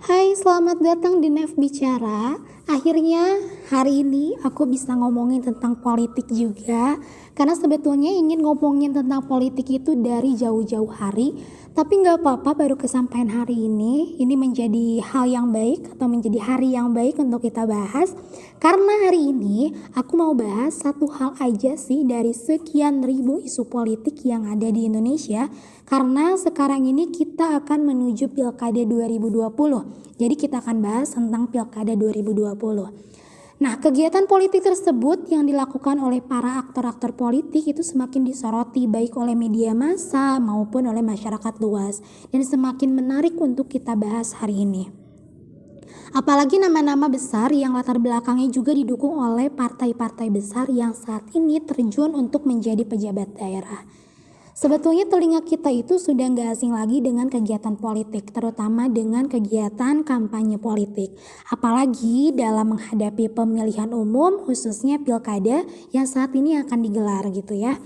Hai, selamat datang di Nef Bicara. Akhirnya hari ini aku bisa ngomongin tentang politik juga. Karena sebetulnya ingin ngomongin tentang politik itu dari jauh-jauh hari. Tapi gak apa-apa, baru kesampaian hari ini. Ini menjadi hal yang baik atau menjadi hari yang baik untuk kita bahas. Karena hari ini aku mau bahas satu hal aja sih dari sekian ribu isu politik yang ada di Indonesia. Karena sekarang ini kita akan menuju Pilkada 2020. Jadi kita akan bahas tentang Pilkada 2020. Nah, kegiatan politik tersebut yang dilakukan oleh para aktor-aktor politik itu semakin disoroti baik oleh media massa maupun oleh masyarakat luas dan semakin menarik untuk kita bahas hari ini. Apalagi nama-nama besar yang latar belakangnya juga didukung oleh partai-partai besar yang saat ini terjun untuk menjadi pejabat daerah. Sebetulnya telinga kita itu sudah nggak asing lagi dengan kegiatan politik, terutama dengan kegiatan kampanye politik. Apalagi dalam menghadapi pemilihan umum, khususnya pilkada yang saat ini akan digelar gitu ya.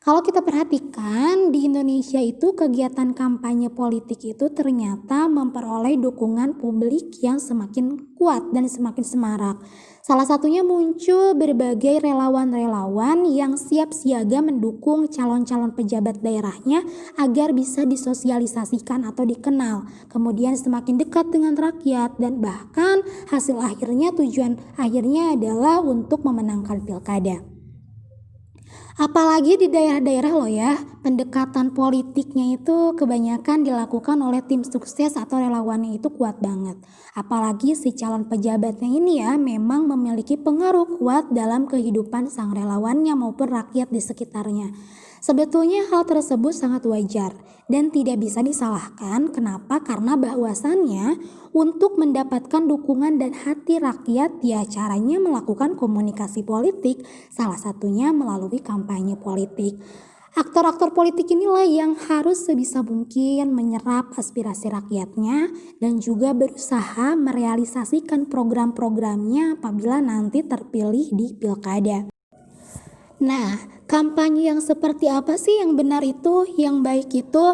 Kalau kita perhatikan di Indonesia itu kegiatan kampanye politik itu ternyata memperoleh dukungan publik yang semakin kuat dan semakin semarak. Salah satunya muncul berbagai relawan-relawan yang siap siaga mendukung calon-calon pejabat daerahnya agar bisa disosialisasikan atau dikenal. Kemudian semakin dekat dengan rakyat dan bahkan hasil akhirnya tujuan akhirnya adalah untuk memenangkan pilkada. Apalagi di daerah-daerah loh ya, pendekatan politiknya itu kebanyakan dilakukan oleh tim sukses atau relawannya itu kuat banget. Apalagi si calon pejabatnya ini ya memang memiliki pengaruh kuat dalam kehidupan sang relawannya maupun rakyat di sekitarnya. Sebetulnya hal tersebut sangat wajar dan tidak bisa disalahkan. Kenapa? Karena bahwasannya untuk mendapatkan dukungan dan hati rakyat ya caranya melakukan komunikasi politik, salah satunya melalui kampanye politik. Aktor-aktor politik inilah yang harus sebisa mungkin menyerap aspirasi rakyatnya dan juga berusaha merealisasikan program-programnya apabila nanti terpilih di pilkada. Nah, kampanye yang seperti apa sih yang benar itu, yang baik itu?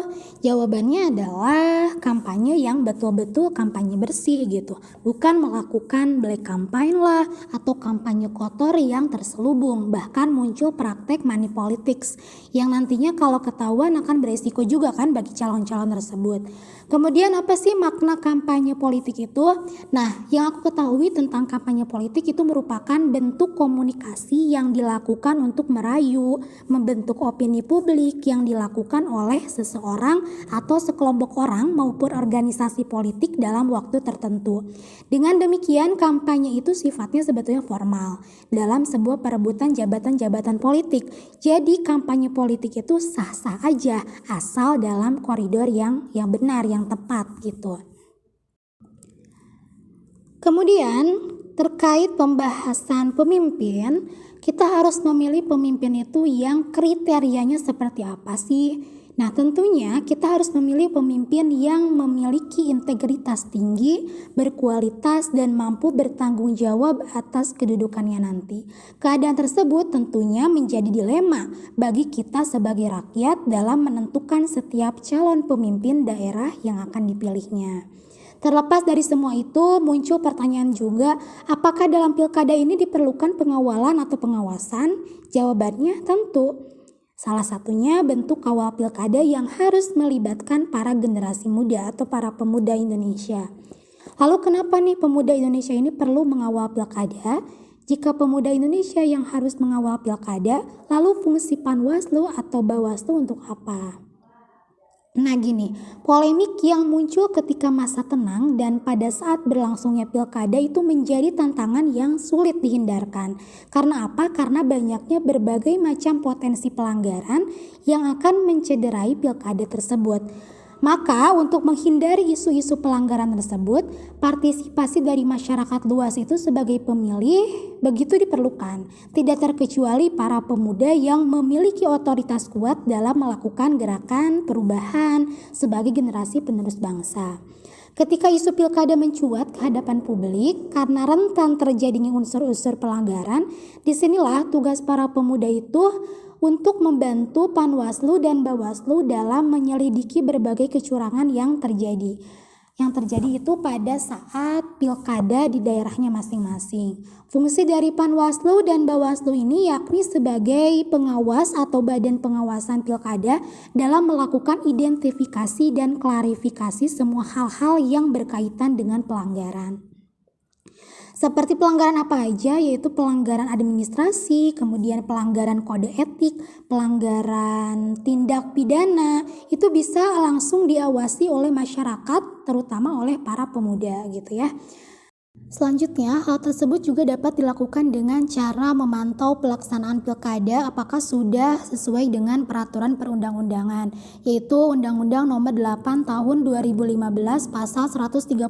Jawabannya adalah kampanye yang betul-betul kampanye bersih gitu. Bukan melakukan black campaign lah atau kampanye kotor yang terselubung. Bahkan muncul praktek money politics yang nantinya kalau ketahuan akan beresiko juga kan bagi calon-calon tersebut. Kemudian apa sih makna kampanye politik itu? Nah, yang aku ketahui tentang kampanye politik itu merupakan bentuk komunikasi yang dilakukan untuk merayu, membentuk opini publik yang dilakukan oleh seseorang atau sekelompok orang maupun organisasi politik dalam waktu tertentu. Dengan demikian, kampanye itu sifatnya sebetulnya formal dalam sebuah perebutan jabatan-jabatan politik. Jadi kampanye politik itu sah-sah aja asal dalam koridor yang benar, yang tepat gitu. Kemudian terkait pembahasan pemimpin, kita harus memilih pemimpin itu yang kriterianya seperti apa sih? Nah, tentunya kita harus memilih pemimpin yang memiliki integritas tinggi, berkualitas, dan mampu bertanggung jawab atas kedudukannya nanti. Keadaan tersebut tentunya menjadi dilema bagi kita sebagai rakyat dalam menentukan setiap calon pemimpin daerah yang akan dipilihnya. Terlepas dari semua itu, muncul pertanyaan juga, apakah dalam pilkada ini diperlukan pengawalan atau pengawasan? Jawabannya tentu. Salah satunya bentuk kawal pilkada yang harus melibatkan para generasi muda atau para pemuda Indonesia. Lalu kenapa nih pemuda Indonesia ini perlu mengawal pilkada? Jika pemuda Indonesia yang harus mengawal pilkada, lalu fungsi Panwaslu atau Bawaslu untuk apa? Nah gini, polemik yang muncul ketika masa tenang dan pada saat berlangsungnya pilkada itu menjadi tantangan yang sulit dihindarkan. Karena apa? Karena banyaknya berbagai macam potensi pelanggaran yang akan mencederai pilkada tersebut. Maka untuk menghindari isu-isu pelanggaran tersebut, partisipasi dari masyarakat luas itu sebagai pemilih begitu diperlukan. Tidak terkecuali para pemuda yang memiliki otoritas kuat dalam melakukan gerakan perubahan sebagai generasi penerus bangsa. Ketika isu pilkada mencuat ke hadapan publik karena rentan terjadinya unsur-unsur pelanggaran, disinilah tugas para pemuda itu untuk membantu Panwaslu dan Bawaslu dalam menyelidiki berbagai kecurangan yang terjadi. yang terjadi itu pada saat pilkada di daerahnya masing-masing. Fungsi dari Panwaslu dan Bawaslu ini yakni sebagai pengawas atau badan pengawasan pilkada dalam melakukan identifikasi dan klarifikasi semua hal-hal yang berkaitan dengan pelanggaran. Seperti pelanggaran apa aja, yaitu pelanggaran administrasi, kemudian pelanggaran kode etik, pelanggaran tindak pidana, itu bisa langsung diawasi oleh masyarakat, terutama oleh para pemuda gitu ya. Selanjutnya, hal tersebut juga dapat dilakukan dengan cara memantau pelaksanaan pilkada apakah sudah sesuai dengan peraturan perundang-undangan, yaitu Undang-Undang Nomor 8 Tahun 2015 Pasal 134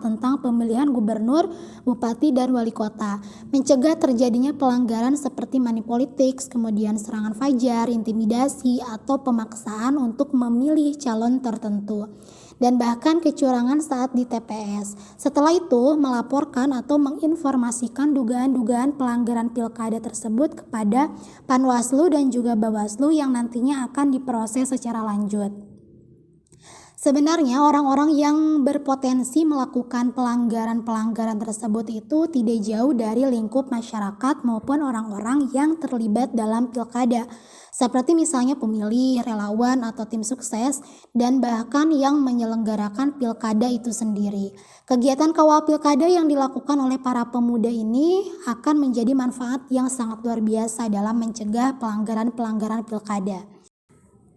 tentang pemilihan gubernur, bupati, dan wali kota, mencegah terjadinya pelanggaran seperti money politics, kemudian serangan fajar, intimidasi, atau pemaksaan untuk memilih calon tertentu, dan bahkan kecurangan saat di TPS. Setelah itu, melaporkan atau menginformasikan dugaan-dugaan pelanggaran pilkada tersebut kepada Panwaslu dan juga Bawaslu yang nantinya akan diproses secara lanjut. Sebenarnya orang-orang yang berpotensi melakukan pelanggaran-pelanggaran tersebut itu tidak jauh dari lingkup masyarakat maupun orang-orang yang terlibat dalam pilkada, seperti misalnya pemilih, relawan, atau tim sukses, dan bahkan yang menyelenggarakan pilkada itu sendiri. Kegiatan kawal pilkada yang dilakukan oleh para pemuda ini akan menjadi manfaat yang sangat luar biasa dalam mencegah pelanggaran-pelanggaran pilkada.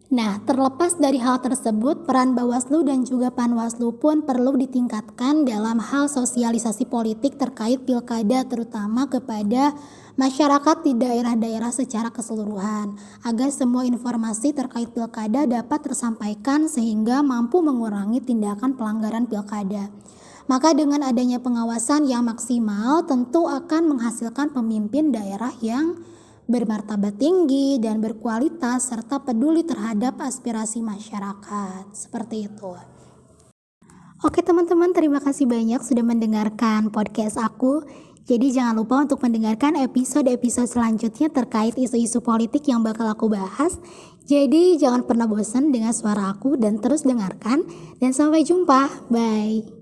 Nah, terlepas dari hal tersebut, peran Bawaslu dan juga Panwaslu pun perlu ditingkatkan dalam hal sosialisasi politik terkait pilkada, terutama kepada masyarakat di daerah-daerah secara keseluruhan, agar semua informasi terkait pilkada dapat tersampaikan sehingga mampu mengurangi tindakan pelanggaran pilkada. Maka dengan adanya pengawasan yang maksimal tentu akan menghasilkan pemimpin daerah yang bermartabat tinggi dan berkualitas serta peduli terhadap aspirasi masyarakat. Seperti itu. Oke teman-teman, terima kasih banyak sudah mendengarkan podcast aku. Jadi jangan lupa untuk mendengarkan episode-episode selanjutnya terkait isu-isu politik yang bakal aku bahas. Jadi jangan pernah bosan dengan suara aku dan terus dengarkan. Dan sampai jumpa. Bye.